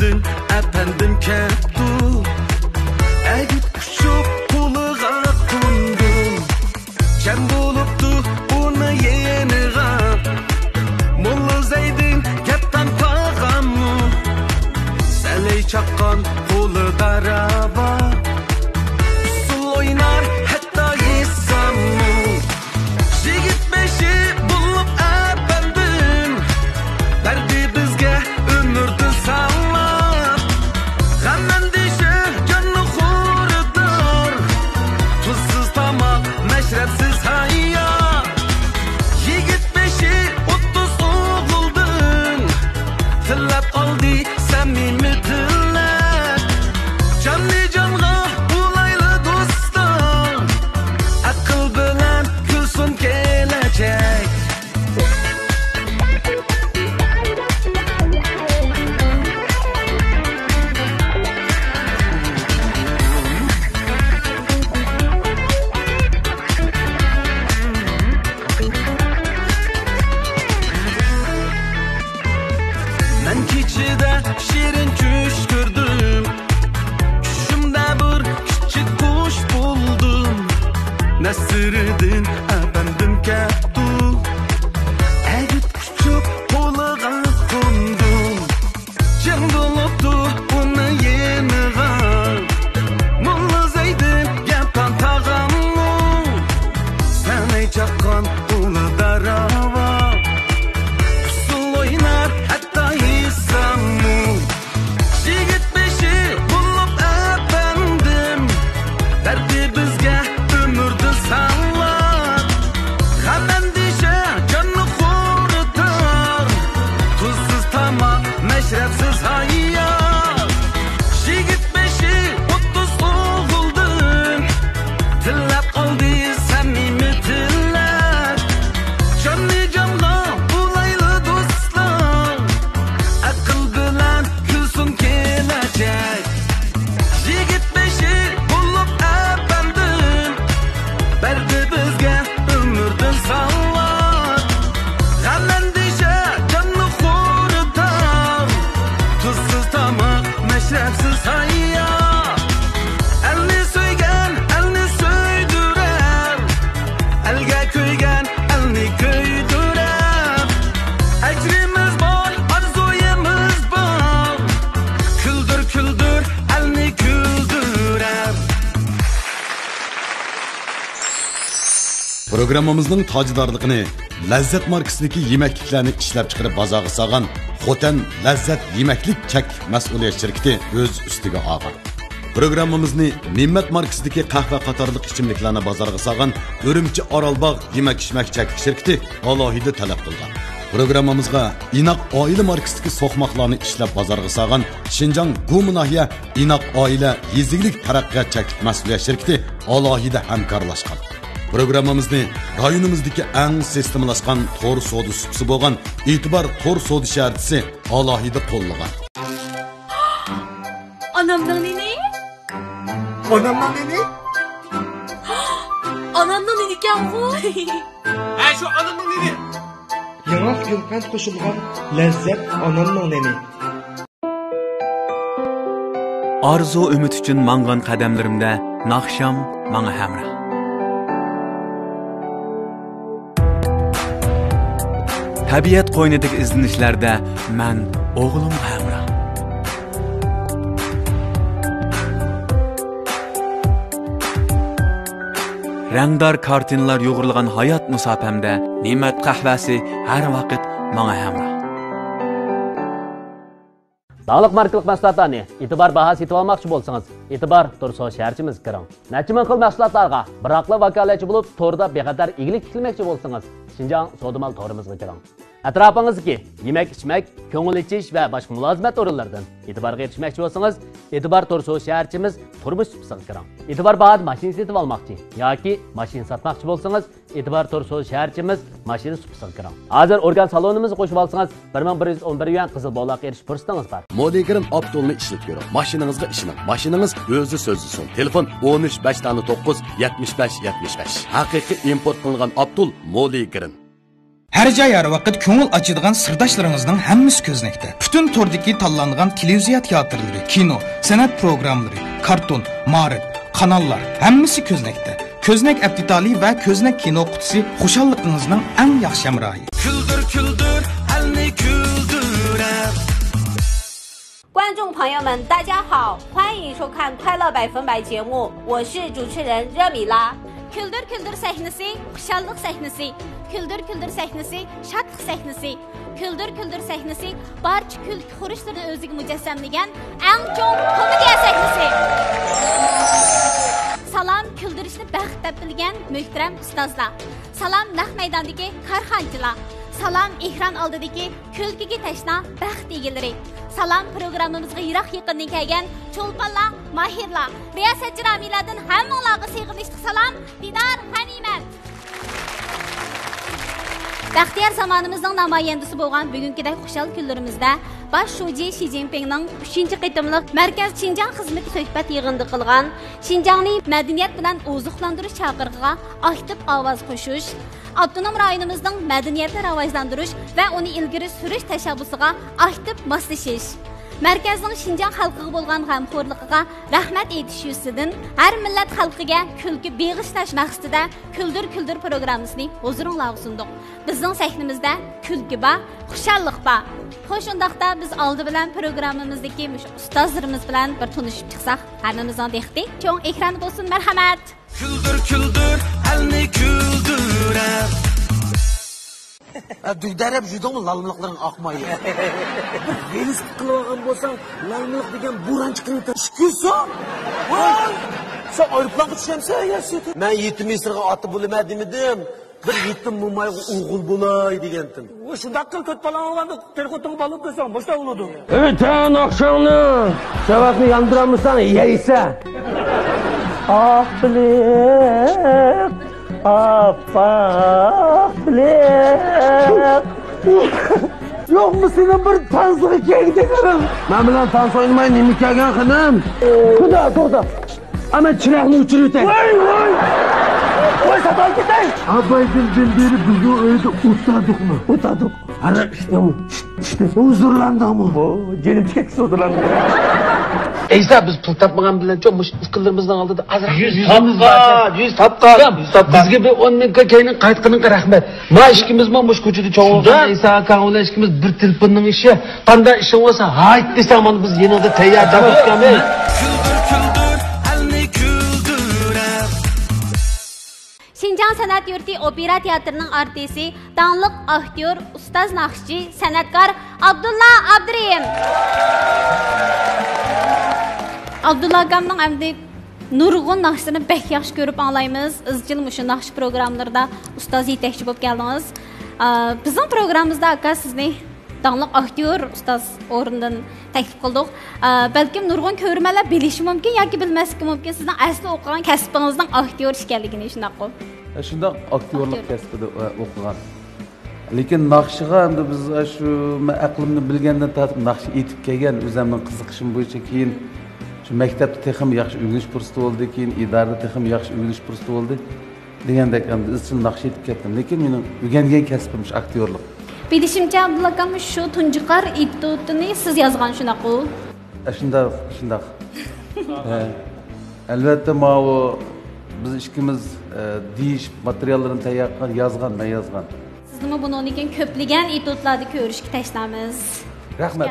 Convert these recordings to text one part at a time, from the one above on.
sırıdın efendim keptu Egit kuşup kuluğa kundum Kem buluptu bunu yeniğa Mullu zeydin kepten tağamı Seley çakkan kulu daraba Usul oynar hatta yisamı Jigit beşi bulup efendim Derdi bizge ömürdü sağlar Gamdan dişi canı kurdur Tuzsuz tamak meşrepsiz hayat Yigit beşi 30 oğuldun Tillep kaldı samimi tillep Canlı canğa ulaylı dostum Akıl bilen gülsün gelecek Ben keçide şirin çüş gördüm Düşümde bir küçük kuş buldum Nesridin efendim keptu Egit küçük koluğa kondum Cem buluptu bunu yeniğa Mullu zeydin yaptan tağamı Sen ey çakkan ulu darava Usul oynar hatta yisamı Jigit beşi bulup efendim Derdi bizge ömürdü sağlar Gamdan dişe canı kurutur Tuzsuz tamak meşrepsiz hayat Jigit beşi 30 oğuldun Tillep kaldı samimi tillep Canlı canğa ulaylı dostlar Akıl bilen gülsün gelecek Yigit beşi bulup efendim Berdi bizge ömürdün sağlar Gamdan dişe canı kurutur Tuzsuz tamak meşrepsiz hayat Elni söygen elni söydürer Elge köygen elni köydürer Ecrimiz bol arzuyumuz bol Küldür küldür elni güldürer Programmamızning tajdorligini Lazzat markasidagi yemekliklarni ishlab chiqarib bozorga solgan Xotan Lazzat yemaklik chak mas'uliyat shirkati o'z ustiga olgan. Programmamizni Ne'mat markasidagi qahva qatorliq ichimliklarni bozorga solgan Urumchi Orolbog' yemak-ichmak chak shirkati alohida talab qilgan. Programmamizga Inoq oila markasidagi so'qmoqlarni ishlab bozorga solgan Shinjong Gumi nahiya Inoq oila yeziglik taraqqiyot chak mas'uliyat shirkati alohida hamkorlashgan. Programmamizni rayonimizdagi eng sistemlashgan to'r savdo supsi bo'lgan E'tibor to'r savdo shartisi alohida qo'llagan. Anamdan nene? Anamdan nene? Anamdan nene ekan bu? Ha shu anamdan nene. Yangi gulqand qo'shilgan lazzat anamdan nene. Arzu ümit uchun mangan qadamlarimda naqsham menga hamroh. Tabiat qo'ynidagi izlanishlarda men o'g'lim hamroh. Rangdor kartinalar yo'g'rilgan hayot musofamda Ne'mat qahvasi har vaqt menga hamroh. Sağlık markalık mahsulotlarni e'tibor bahasi etib olmoqchi bo'lsangiz, e'tibor To'rso shaharchimiz kiring. Necha ming xil mahsulotlarga biroqli vakolatchi bo'lib, to'rda bexatar ig'lik tikilmoqchi bo'lsangiz, Shinjong So'dimal to'rimizga kiring. Atrofingizga yemak-ichmak, ko'ngil ichish va boshqa mulozimat o'rinlaridan e'tiborga erishmoqchi bo'lsangiz, e'tibor To'rso shaharchimiz turmush supsiga kiring. E'tibor bahas mashina setib olmoqchi yoki mashina sotmoqchi bo'lsangiz, e'tibor To'rso shaharchimiz mashina supsiga kiring. Hozir organ salonimizni qo'shib olsangiz, 1111 yuan qizil bog'liqqa erishish fursatingiz bor. Modikirim Abdulni ishlatib ko'ring. Mashinangizga ishining. Mashinangiz o'zi so'zlisin. Telefon 13 5 9 75 75. Haqiqiy import qilingan Abdul Modikirim. Her joy har vaqt ko'ngil ochadigan sirdoshlarımızның hammasi ko'znakda. Butun tordagi tanlangan televiziya teatrlari, kino, san'at programmalari, karton, ma'rif, kanallar hammasi ko'znakda. Ko'znak aptitali va ko'znak kino qutisi xushalligingizning eng yaxshi hamrohi. Kuldir kuldir elni kuldirar. 观众朋友们，大家好，欢迎收看《快乐100%》节目，我是主持人热米拉。Küldür küldür sahnesi, xushallik sahnesi, küldür küldür sahnesi, şadlik sahnesi, küldür küldür sahnesi, barcha kulki xurishlarni o'ziga mujassamlagan eng chong komediya sahnesi. Salam küldürishni baxt deb bilgan muhtaram ustozlar. Salam naq maydondagi korxonchilar. Salam ekran oldidagi kulkiga tashna baxt egalari. Salam programmamizga yiroq yaqindan kelgan cho'lponlar, mahirlar, riyosatchi Ramilardan hammalarga sevgili salam, Didar G'animat. Baxtiyor zamonimizning namoyandasi bo'lgan bugünkidek xushal kunlarimizda bosh shoji Xi Jinpingning 3-qitimliq Markaz Xinjiang xizmat suhbat yig'inida qilgan Xinjiangni madaniyat bilan oziqlantirish chaqirig'iga aktiv ovoz qo'shish, avtonom rayonimizning madaniyatni rivojlantirish va uni ilgari surish tashabbusiga aktiv moslashish, markazning Xinjiang xalqiga bo'lgan g'amxo'rligiga rahmat aytish yuzidan har millat xalqiga kulki beg'ishlash maqsadida Kuldir Kuldir programmasini huzuringizga sundik. Bizning sahnamizda kulki bor, xushallik bor. Xo'sh, undaqda biz oldi bilan programmamizdagi ustozlarimiz bilan bir tanishib chiqsak, hammamizning dehti cho'ng ekran bo'lsin, marhamat. Kuldir kuldir elni kuldirar. Düydarab judon lalmılıqların akmayı. Bir velis kılığın bolsan lalmılıq degen burançı kılıqtan şükürsa. Sen ayrıplanqı düşemse ya sütü. Ben yetim esirge atı bulamadım edim. Bir yetim mumayı uğul bulay degendim. Şundak kıl köt balan olganda telefonu balıp desen boşta uludu. Evet tan akşamını. Sevakını yandıramırsan yeyse. Ah bilek. Afak bilek. Yok mu senin bir tansığı kegdekirim? Ben bilen tans oynamayın nemi kegen kınım. Kuda. Ama çırağını uçuruyorsun. Vay satay gitay. Abaydın beri bizi öyle utadık mı? Utadık. Ara işte mi? İşte huzurlandı mı? Gelim çekisi huzurlandı. Eysa biz pul tapmagan bilen çok ıskıllarımızdan aldı da azrak 100 tapqa. Bizge bir 10 minka keyinin qaytqının rahmet. Ma işkimiz ma muş koçudu çoğulgan Eysa akan ola işkimiz bir telefonun işi. Qanda işin olsa hayt desem onu biz yeni olda teyyar tapıkami. Kuldir kuldir elni kuldirar. Xinjiang San'at Yurti Opera Teatrining artisti, tanliq aktyor, ustoz naqshchi, san'atkor Abdulla Abdurayim. Abdulla akamning hamda nurg'un naqshini bek yaxshi ko'rib anglaymiz. Izchil mushu naqsh programmalarida ustoz yetakchi bo'lib keldingiz. Bizning programmamizda aka sizni tanliq aktyor, ustoz o'rnidan taklif qildik. Balkim nurg'un ko'rmalar bilishi mumkin yoki bilmasligi mumkin sizning asli o'qigan kasbingizning aktyor ekanligini shunday qilib. Shunday aktyorlik kasbida o'qigan. Lekin naqshiga endi biz shu aqlimni bilgandan tortib naqsh etib kelgan o'zimning qiziqishim bo'yicha keyin shu maktabda texim yaxshi o'rganish fursati bo'ldi, keyin idarada texim yaxshi o'rganish fursati bo'ldi degandek endi izchil naqsh etib ketdim. Lekin mening o'rgangan kasbim shu aktyorlik. Bilishimcha Abdulla akam shu tunjiqar institutini siz yozgan shunaqa. Shunday. Albatta ma'u biz ikkimiz deyish materiallarini tayyor qilib yozgan, men yozgan. Sizni bundan keyin ko'plagan institutlarda ko'rishga tashlamiz. Rahmat.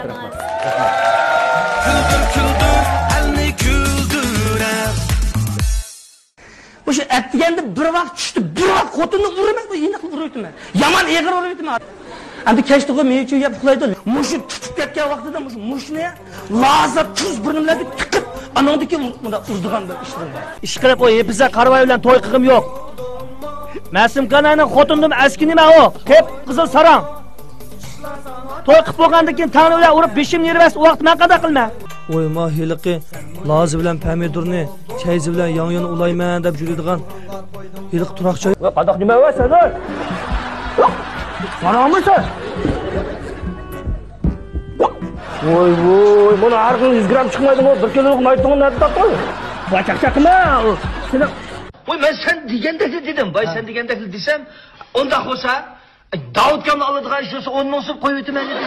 Kuldir kuldir elni kuldirar. O'sha atganda bir vaqt tushdi, bir vaqt xotinni uraman, iniq uraytman. Yomon eg'ir uraytman. Endi kechqurun men uchun yeb uxlaydi. Mushi tutib ketgan vaqtida mushni lazat tuz birimlarga tiqib, anondiki bunda urdigan bir ish bo'ldi. Ish qilib qo'y, biza qarvoy bilan to'y qilg'im yo'q. Masim kananing xotindim aski nima u? Qep qizil sarang. To'y qilib bo'lgandan keyin tani bilan urib beshim nervas u vaqt men qada qilma. Oy mahiliqi lazi bilan pomidorni chayzi bilan yon-yon ulayman deb yuradigan yiliq turoqcha. Va qadoq nima va sen? Qaramisan? Voy, buni arqing 100 gram chiqmaydi, 1 kilolik maytonni nerda topdi? Va chaqchaqma. Seni Voy men sen deganda dedim, voy sen deganda desam, onda bo'lsa Davut kamni oladigan ish bo'lsa 10 ming so'm qo'yib o'taman dedi.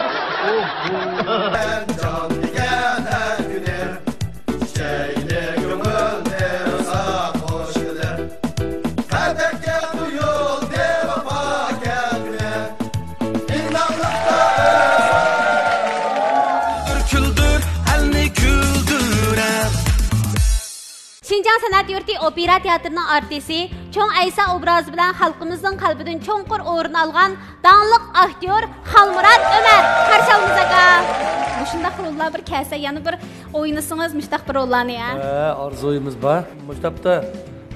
Şinjan Sanat Yurti Opera Teatrining artisti Cho'ng Aysa obrazi bilan xalqimizning qalbidan cho'nqur o'rin olgan danliq aktyor Xalmurod Ömer qarshi olamiz aka. Mushundaq rollar bir kelsa, yana bir o'ynasangiz mushtaq bir rollarni ya. Orzuyimiz bor. Mushtaqda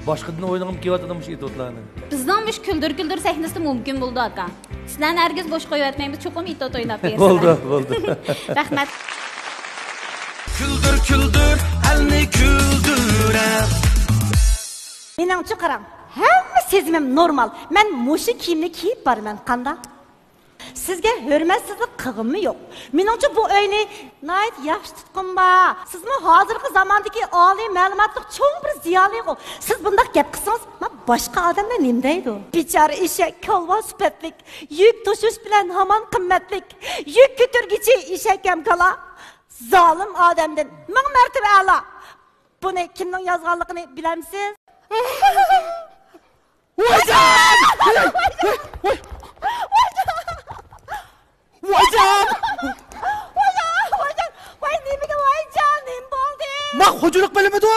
boshqadan o'ynagim kelyotgan mush itotlarni. Bizning mush kuldir sahnasida mumkin bo'ldi aka. Sizlarni hargiz bo'sh qo'yatmaymiz, cho'qim itot o'ynab berasiz. Bo'ldi. Rahmat. Küldür, elni küldürem. Meningcha qarang, hamma sezimim normal. Men mushu kiyimni kiyib borman, qanda? Sizga hurmatsizlik qilg'immi yo'q? Meningcha bu uyni nayt yaxshi tutqinba. Sizmi hozirgi zamondagi oliy ma'lumotli cho'ng bir ziyoli-ku. Siz bunday gap qilsangiz, men boshqa odamlar nima deydi? Bichora eshak, kolva sifatlik, yuk tashish bilan hamon qimmatlik. Yuk ko'targichi eshak ham kala. Zalim adamdan ming martaba a'lo. Buni kimning yozganligini bilamsiz? Voyjon! Voy nimaga voyjon, nim bo'ldi? Men xo'jalik bilmadi.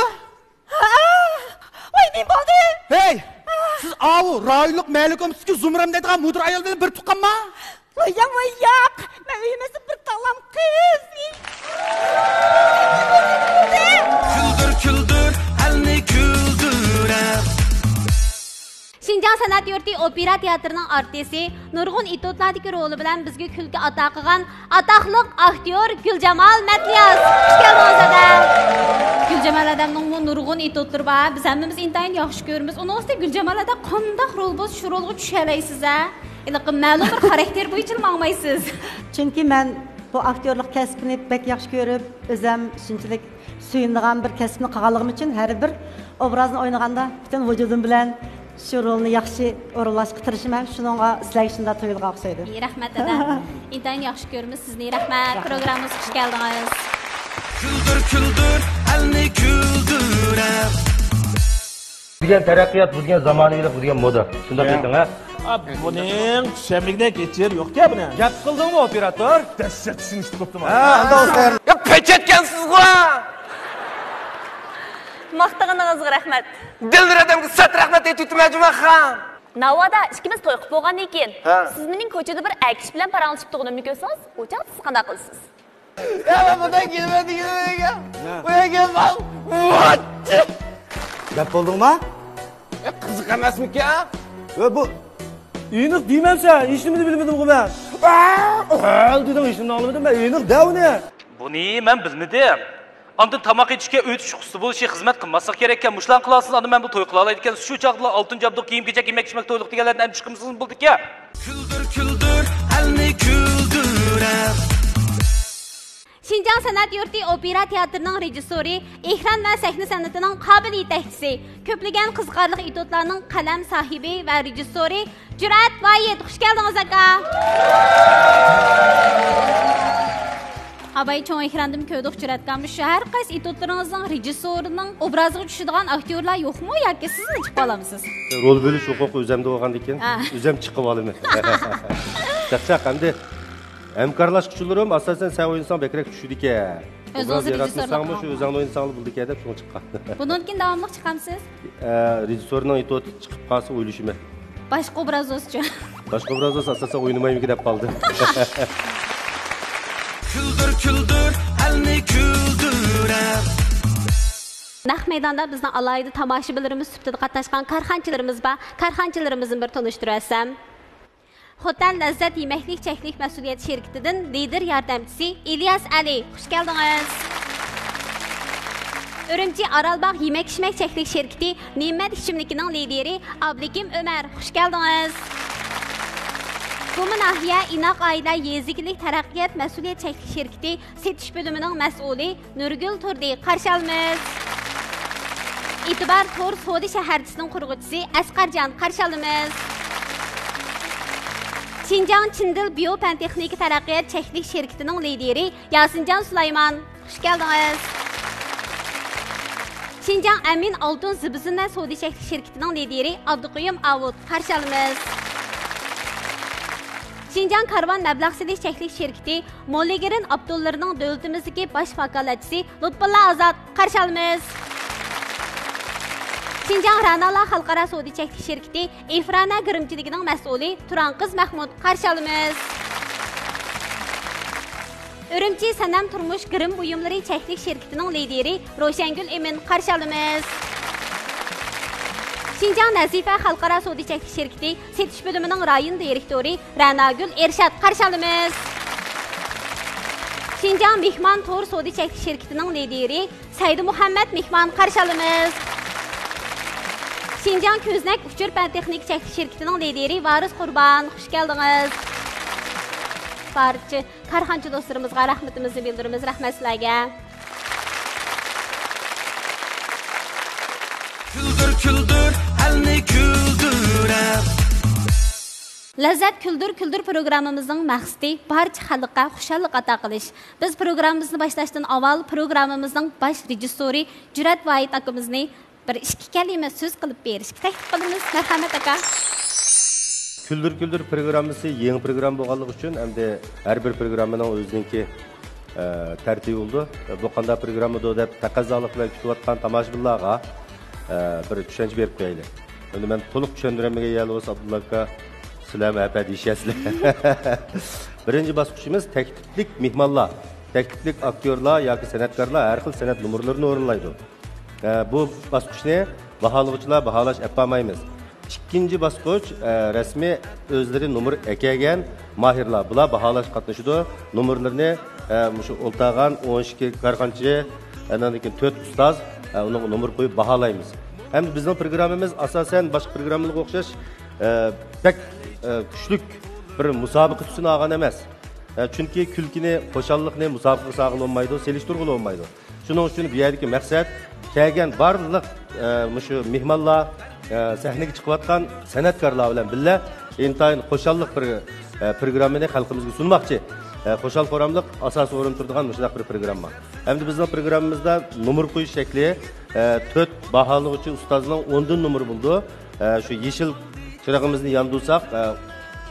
Voy nim bo'ldi? Hey! Siz avu rayonlik ma'lukumsizki Zumram deydigan mudir ayol bilan bir tuqqanmi? Voyaq. Men uyimizda bir talam qiz. Küldür, elni küldürem. Şinjan Sanat Yurti Opera Teatrining artisti nurg'un itotlardagi roli bilan bizga kulgi ato qilgan atoqli aktyor Guljamal Matliyaz. Xush keldingiz. Guljamal odamning bu nurg'un itotlari bor. Biz hammamiz intayin yaxshi ko'ramiz. Uni o'zida Guljamal odam qanday rol bo'lsa shu rolga tusha olaysiz a? Iliqim ma'lum bir xarakter bo'yicha mangmaysiz. Chunki men bu aktyorlik kasbini bek yaxshi ko'rib, o'zim shunchalik suyunadigan bir kasbni qilganligim uchun har bir obrazni o'ynaganda butun vujudim bilan shu rolni yaxshi o'rinlashga tirishiman. Shuningga sizlarga shunday tuyulga o'xshaydi. Rahmat ada. Intayin yaxshi ko'ramiz sizni. Rahmat. Programmamizga xush keldingiz. Küldür, elni küldürem. Degan taraqqiyot bo'lgan zamoniylik bo'lgan moda. Shunda ayting ha. Buning tushamlikdan kechir yo'q-ku buni. Gap qildingmi operator? Dashsat tushunishni bo'ptimi? Ha, unda o'star. Ya pechetgansiz-ku. Maqtag'iningizga rahmat. Dildir odamga sat rahmat aytib majmua ham. Navoda ikkimiz to'y qilib bo'lgandan keyin siz mening ko'chada bir akish bilan paranglashib turganimni ko'rsangiz, o'chaq siz qanday qilasiz? Ya bundan kelmadi. Voy kelmam. Gap bo'ldingmi? Qiziq emasmikan? Va bu Eniq deymamsan, hech nimani bilmadim-ku men. Dedim, hech nimani olmadim men. Eniq davni. Buni men bilmadim. Anda tamoq yetishga o'tish huquqi bo'lishi xizmat qilmasak kerak ekan. Mushlan qilasiz, anda men bu to'y qila olay ekan. Shu chaqda oltin jabduq kiyim-kechak yemak-ichmak to'yliq deganlardan chiqimsiz bo'ldik-ya. Küldür, elni küldürem. Şinjan Sanat Yurti Opera Teatrining rejissyori, ekran va sahna san'atining qobil yetakchisi, ko'plagan qiziqarli itotlarning qalam sohibi va rejissyori Jurat Voyid. Xush keldingiz aka. Abay cho'ng ekrandan ko'rdik Juratkamni. Shu har qaysi itotlaringizning rejissyorining obraziga tushadigan aktyorlar yo'qmi yoki siz chiqib olamisiz? Rol bo'lish huquqi o'zimda bo'lgan ekan, o'zim chiqib olaman. Chaqchaq endi hamkorlashuvchilarim asosan sen o'yinsan bekrak tushdi ekan. O'zingiz rejissyorlar shu o'zingni o'yinsan bo'ldi ekan deb shuni chiqqan. Bundan keyin davomli chiqamsiz? Rejissyorning itoti chiqib qolsa o'ylashim. Boshqa obrazchi. Boshqa obrazda asosan o'ynamayman deb qoldi. Küldür, elni küldürem. Naq maydonda bizni alayda tomoshabinlarimiz sifatida qatnashgan korxonchilarimiz bor. Korxonchilarimizni bir tanishtirasam. Xotan Lazzat Yemeklik Cheklik Mas'uliyat şirketidan lider yordamchisi İlyas Ali. Xush keldingiz. Urumchi Aralbog' Yemek-ichmak Cheklik şirketi Ne'mat ichimligining lideri Abdukim Ömer. Xush keldingiz. Ko'min Ahiya Inoq Oila Yezikilik Taraqqiyot Mas'uliyat Cheklik şirketi setish bo'limining mas'uli Nurgul Turdi. Qarshi olamiz. E'tibor To'r savdo shaharchisining qurg'uvchisi Asqarjon. Qarshi olamiz. Şinjan Çindil Biopentexnika Taraqqiyot Çeklik şirketining lideri Yasinjon Sulayman. Xush keldingiz. Şinjan Amin Altun Zibizinna Sodi Çeklik şirketining lideri Abduqoyum Avud. Qarshi olamiz. Şinjan Karvan Mablag' Silish Çeklik şirketi Molligirin Abdullarining davlatimizdagi bosh vakolatchisi Lutfulla Azad. Qarshi olamiz. Şinjan Ranala Xalqaro Sodi Çeklik şirketi Ifrana Girimchiligining mas'uli Turanqiz Mahmud. Qarshi olamiz. Ürümchi Sanam Turmush Girim buyumlari Çeklik şirketining lideri Roshangul Emin. Qarshi olamiz. Şinjan Nazifa Xalqaro Sodi Çeklik şirketi setish bo'limining rayon direktori Ranagul Ershad. Qarshi olamiz. Şinjan Mehmon Tor Sodi Çeklik şirketining lideri Saydi Muhammad Mehmon. Qarshi olamiz. Şinjan Ko'znak Uchur Pentexnik Çeklik şirketining lideri Varis Qurban. Xush keldingiz. Barcha korxonchi do'stlarimizga rahmatimizni bildiramiz. Rahmat sizlarga. Küldür küldür elni küldürep. Lazzat Küldür Küldür programımızın maqsadi barcha xalqqa xushallik ato qilish. Biz programmamizni boshlashdan avval programmamizning bosh rejissyori Jurat Vohid akamizni bir ikki kalima so'z qilib berishga taklif qilamiz. Marhamat aka. Küldür Küldür programmasi yangi program bo'lganligi uchun hamda har bir programmaning o'zininki tartibi bo'ldi. Bu qanday program edi deb taqozolik bilan kutayotgan tomoshabinlarga bir tushuncha berib qo'yaylik. Endi men to'liq tushuntirmagan yali bo'lsa Abdulla aka sizlar ma'qul deyishasizlar. Birinchi bosqichimiz takliflik mehmonlar, takliflik aktyorlar yoki san'atkorlar har xil san'at numurlarini o'rinlaydi. Bu bosqichni baholovchilar baholash olmaymiz. İkinci bosqich rasmiy o'zlari numur ekegan mahirlar bular baholash qatnashadi. Numurlarni shu o'ltag'an 12 korxonchi, andan keyin 4 ustoz uning numur qo'yib baholaymiz. Hem bizning programmamiz asosan boshqa programmalarga o'xshash pek kuchli bir musobaqa tusini olgan emas. Chunki kulkini, xushallikni musobaqa sog'il olmaydi, selishtirg'ili olmaydi. Shuning uchun bu yerdagi maqsad kelgan barliq shu mehmonlar sahnaga chiqayotgan san'atkorlar bilan birga intayin xushallik bir programmani xalqimizga sunmoqchi. Xo'shal foramliq asosiy o'rin turadigan shunday bir programma. Hamda bizning programmamizda numur qo'yish shakli 4 baholovchi ustozning 10 dan numur bo'ldi. Shu yeshil chirog'imizni yondirsak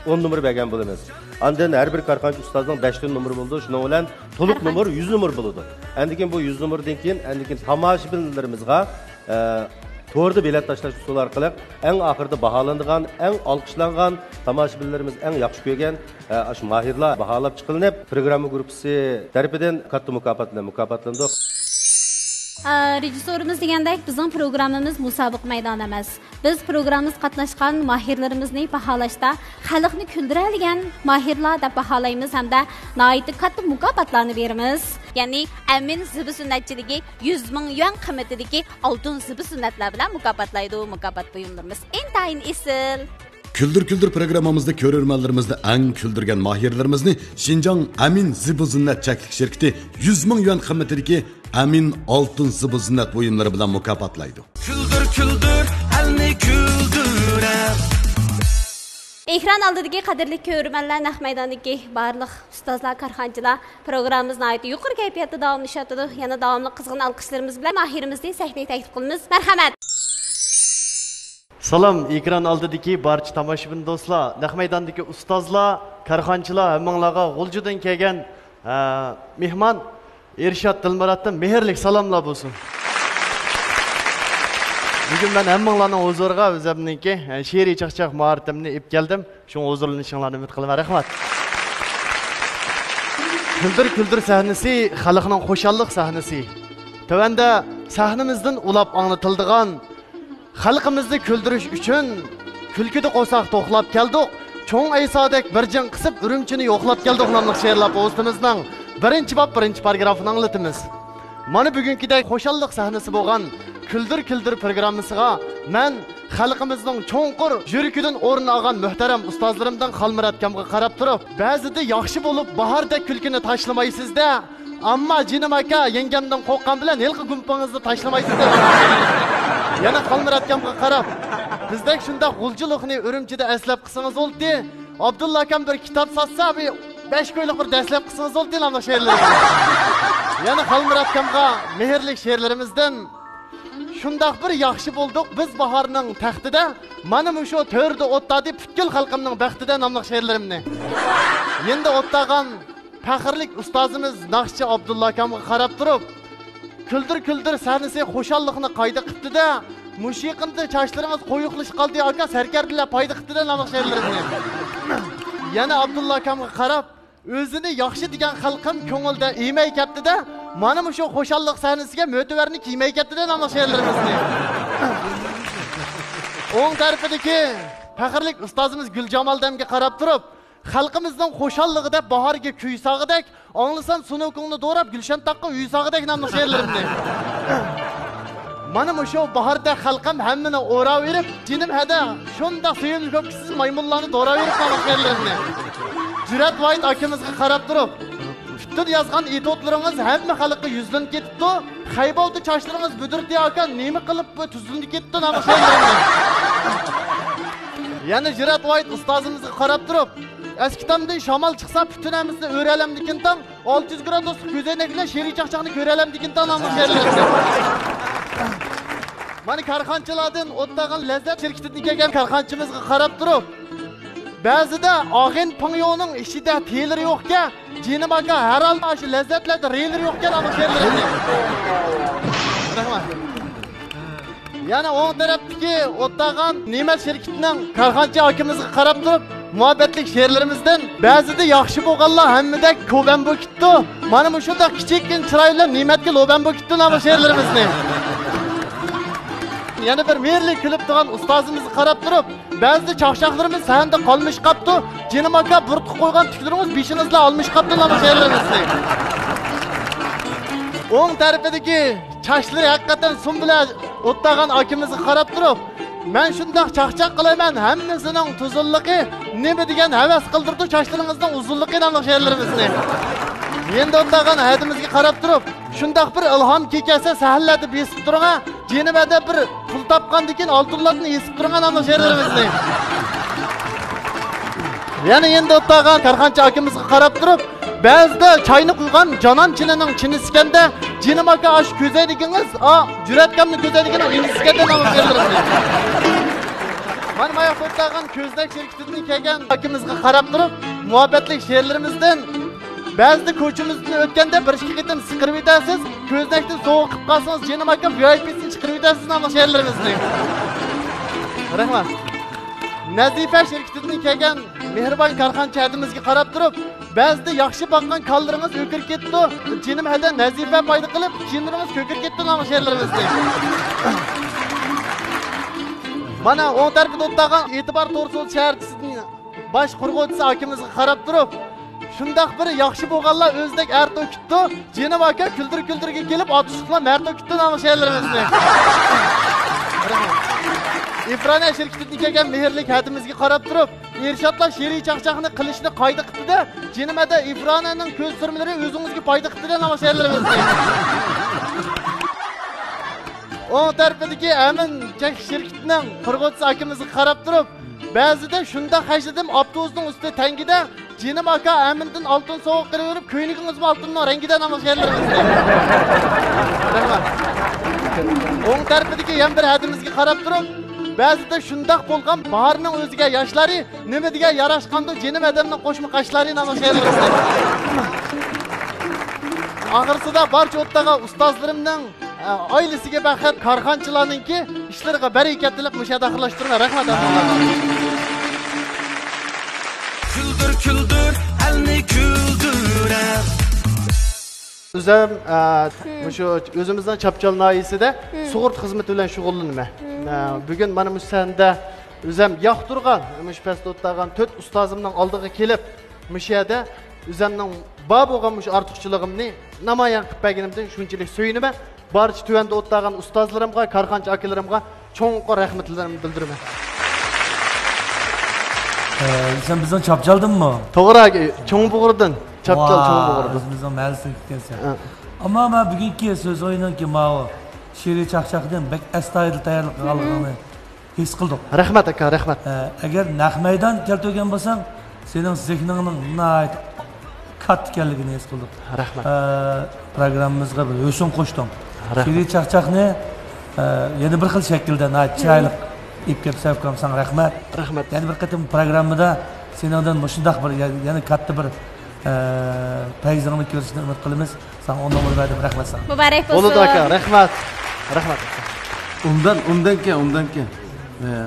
10 numur bergan bo'lamiz. Andan har bir korxonchi ustozning 5 dan numur bo'ldi. Shuning bilan to'liq numur 100 numur bo'ladi. Endi keyin bu 100 numurdan keyin tomoshabinlarimizga to'g'ri bilet tashlash usuli orqali eng oxirida baholanadigan, eng olqishlangan tomoshabinlarimiz eng yaxshi ko'rgan shu mahirlar baholab chiqilib, programma guruhi tarafidan katta mukofotlandi. Rejissorimiz degandek bizning programmamiz musobaqa maydoni emas. Biz programmamiz qatnashgan mahirlarimizni baholashda xalqni kuldiradigan mahirlar deb baholaymiz hamda nihoyatda katta mukofotlarni beramiz. Ya'ni Amin zibi sunnatchiligi 100 ming yuan qiymatidagi oltin zibi sunnatlar bilan mukofotlaydi. Mukofot buyumlarimiz intayin esil. Küldür Küldür programmamızda körürmenlerimizde en küldürgen mahirlerimizni Şinjan Amin Zibu Zinnat Çeklik şirketi 100 ming yuan kıymetindeki Amin Altın Zibu Zinnat buyumları bilen mukafotlaydı. Küldür küldür elni küldürep. Ekran aldidagi qadrli ko'rmanlar, naq maydondagi barliq ustozlar, korxonchilar programmamiz nihoyatda yuqori kayfiyatda davomlashadi. Yana davomli qizg'in olqishlarimiz bilan mahirimizni sahnaga taklif qilamiz. Marhamat. Salam ekran oldidagi barcha tomoshabin do'stlar, naq maydondagi ustozlar, korxonchilar, hammanglarga G'uljidan kelgan mehmon Ershad Dilmuratdan mehrlik salomlar bo'lsin. Bugün ben hammanglarning huzuriga o'zimniki she'riy chaqchaq mahoratimni olib keldim. Shu huzurlanishinglarni umid qilaman. Rahmat. Küldür Küldür sahnasi xalqning xushallik sahnasi. Tövanda sahnamizdan ulab anlatıldigan xalqimizni kuldirish uchun kulkida qo'saq to'xlab keldik. Cho'ng aysadek bir jin qisib Urumchini yo'qlab keldik nomli she'rlar postimizning birinchi bob birinchi paragrafini anglatamiz. Mana bugunkidek xushallik sahnasi bo'lgan Küldür Küldür programmasiga men xalqimizning cho'nqur yurikidan o'rin olgan muhtaram ustozlarimdan Xalmuratkamga qarab turib, ba'zida yaxshi bo'lib bahordek kulkini tashlamaysizda, ammo jinim aka yengamdan qo'rqqan bilan yilqi gumpangizni tashlamaysizda. Yana Xalmuratkamga qarab, bizdek shunda g'uljilikni Urumchida aslab qilsangiz bo'ldi. Abdulla akam bir kitap satsa bir 5 koyluq bir dəslep qısınız oldu deyil anla şeirleri. Yani Xalmurat akamga mehrlik şeirlerimizden şundaq bir yaxşı bulduk biz baharның taxtida mana mushu to'rda o'tadi butkul xalqimning baxtida nomli she'rlarimni. Endi o'tdagan faxrlik ustozimiz Naqshchi Abdulla akamga qarab turib, kuldir sahnasi xo'shallikni qayda qildi-da, musiqimda chachlaringiz qo'yiqlish qoldi aka, sarkardilar payda qildi-da nomli she'rlarimni. Yana Abdulla akamga qarab, o'zini yaxshi degan xalqim ko'ngilda iymay ketdi-da, mana mushu xo'shallik sahnasiga mo'tivarni kiymay ketdi-da nomli she'rlarimizni. O'ng tarafidagi faxrlik ustozimiz Guljamoldamga qarab turib, xalqimizning xo'shalligida bahorga kuy sog'idak, anglasan sunukingni do'rab Gulshan taqqa uy sog'idak nomli she'rlarimni. Mana mushu bahorda xalqim hammani o'rab berib, jinim hada shunda suyunli ko'psiz maymunlarni do'rab berib nomli she'rlarimni. Jurat Voyit akimizga qarab turib, bütün yazgan etotlarınız hamma xalqqa yuzlanib ketdi. Xaybovda chachlaringiz budirdi aka, nima qilib bu tuzilib ketdi nomli she'rlarimni. Yani Jurat Voyit ustozimizga qarab turib, eskitamdan shamol chiqsa bütün hamizni o'ralamdikin tan 600 gradus ko'zoynaklar she'riy chaqchaqni ko'ralamdikin tan nomli she'rlarimni. Mana karxonchilardan o'tdagan lazzat shirkatidan kelgan karxonchimizga qarab turib, ba'zida og'in pangyoning ichida telir yo'qka, jinim aka har xil shu lazzatlarda relir yo'qkan nomli she'rlarimni. Rahmat. Yana o'ng tarafdagi o'tdagan Ne'mat shirkatining karxonchi akimizga qarab turib, muhabbatlik she'rlarimizdan ba'zida yaxshi bo'lganlar hammada ko'ban bo'lib ketdi. Mana bu shunda kichikkin chiroyli Ne'matga lo'ban bo'lib ketdi nomli she'rlarimizni. Yana bir merli kulib turgan ustozimizga qarab turib, ba'zida chaqchaqlarimiz sahanda qolmish qapti. Jinim aka burtiq qo'ygan tuklarimiz beshinizla olmish qapti nomli she'rlarimizni. O'ng tarafidagi chachlari haqiqatan sum bilan o'tdagan akimizga qarab turib, men shundoq chaqchaq qilaman, hammasining tuzunligi nima degan havas qildirdi chachlaringizning uzunligi nomli she'rlarimizni. Endi o'tdagan hadimizga qarab turib, shundoq bir ilhom kekasi sahillarda besib turgan, jenimada bir pul topgandikin oltinlarni esib turgan nomli she'rlarimizni. Yana endi o'tdagan karxonchi akimizga qarab turib, ba'zida choyni quygan jonon chinining chiniskanda jinim aka ash ko'zaydigingiz, juratkamni ko'zaydigini iniskanda nomli she'rlarimizni. Mana bu o'tdagan ko'zdak shirkatidan kelgan akimizga qarab turib, muhabbatlik she'rlarimizdan ba'zida ko'chimizdan o'tganda bir ikki qitim siqirib etasiz, ko'znakdan sovuq qilib qolsangiz jinim aka VIP'sini chiqarib etasiz nomli she'rlarimizni. Rahmat. Nazifa shirkatidan kelgan mehribon karxonchi hadimizga qarab turib, ba'zida yaxshi boqqan kollaringiz o'kir ketdi. Jinim hada Nazifa foyda qilib, jinlaringiz ko'kir ketdi nomli she'rlarimizni. Mana o'ng tarafida o'tdagan E'tibor To'rso'z shaharchisining bosh qurg'uvchisi akimizga qarab turib, shundaq bir yaxshi bo'lganlar o'zdek arto kutdi. Jinim aka kuldirga kelib otishlar marto kutdi nomli she'rlarimizni. İfrana shirkatidan kelgan mehrlik hadimizga qarab turib, Ershotlar she'riy chaqchaqni qilishni qayda qildi-da, jinimada İfrananing ko'z surmalari o'zingizga foyda qildi-da nomli she'rlarimizni. O'ng tarafidagi Amin Chak shirkatining qurg'uvchisi akimizga qarab turib, ba'zida shunda hajladim avtobusning ustida tangida jinim aka Amindan oltin sovuq qilib berib, ko'yningizmi oltinning rangida nomli she'rlarimizni. Rahmat. O'ng tarafidagi ham bir hadimizga qarab turib, ba'zida shundaq bo'lgan baharning o'ziga yoshlari nima degan yarashqandi jinim adamning qo'shma qashlari nomli she'rlarimizni. Oxirsida barcha o'tdagan ustozlarimning oilasiga baxat, karxonchilarningki ishlariga barakatlik mushaddaxlashtirma. Rahmat. Küldür elni küldürem. O'zim shu o'zimizning Chapchal noyisida sug'urt xizmati bilan shug'ullanaman. Bugun mana bu sanda o'zim yoqtirgan, mush pastda o'tgan 4 ustozimning oldiga kelib, mushada o'zimning bor bo'lgan mush ortiqchiligimni namoyon qilib berganimdan shunchalik suyunaman. Barcha tuvanda o'tgan ustozlarimga, karxonchi akalarimga cho'nqur rahmatlarimni bildiraman. Sen bizden Chapchaldanmı? To'g'ri, Cho'ng'bug'urdan. Chapchal Cho'ng'bug'urdan. Biz bizden ma'lumot ketgan. Ama men bugungi so'z o'yinki ma'o she'riy chaqchaqdan bek astoydil tayyorlik qilganligini his qildim. Rahmat aka, rahmat. Agar naq maydon keltirgan bo'lsam, sening zehningning nihoyat katta ekanligini his qildik. Rahmat. Programmamizga bir yo'sin qo'shdim. Shiri chaqchaqni yana bir xil shaklda chiroyli ipga sevkam san rahmat. Rahmat. Yana bir qatim programmada seningdan shundoq bir yana katta bir payzingni ko'rishni umid qilamiz. Sen ondan bo'ladi rahmat san. Muborak bo'lsin. Bo'ldi aka, rahmat. Rahmat. Undan keyin.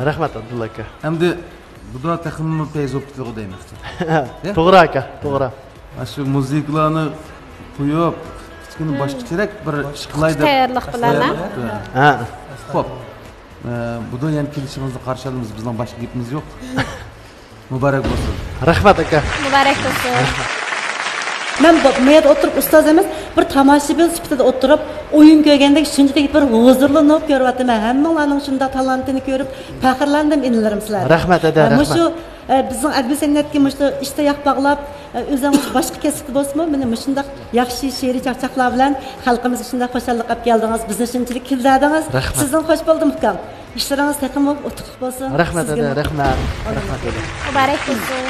Rahmat Abdulla aka. Hamda bu da taxminni payz olib ketdi demoqchi. To'g'ri aka, to'g'ri. Mana shu musiqalarni qo'yib, kichkina boshqacharak bir ish qilaydi. Tayyorlik bilan. Ha. Xo'p. Bu da ham kelishimizni qarshilaymiz. Bizning boshqa gapimiz yo'q. Muborak bo'lsin. Rahmat aka. Muborak bo'lsin. Men bu yerda o'tirib ustoz emas, bir tomoshabin sifatida o'tirib, o'yin ko'rgandek shunchalik bir huzurlanib ko'ryapman. Hammalarning shunda talantini ko'rib, faxrlandim inilarim sizlar. Rahmat aka, rahmat. Shu bizning adbiy san'atga mushta ishda yoq bog'lab, o'zingiz boshqa kasb bo'lsa-mu, meni shunday yaxshi she'riy chaqchaqlar bilan xalqimizga shunday xo'shallik olib keldingiz, bizni shunchalik kildadingiz. Sizdan xush bo'ldim ukam. İşleriniz takım oturuq bo'lsin. Rahmat aka, rahmat. Rahmat aka. Muborak bo'lsin.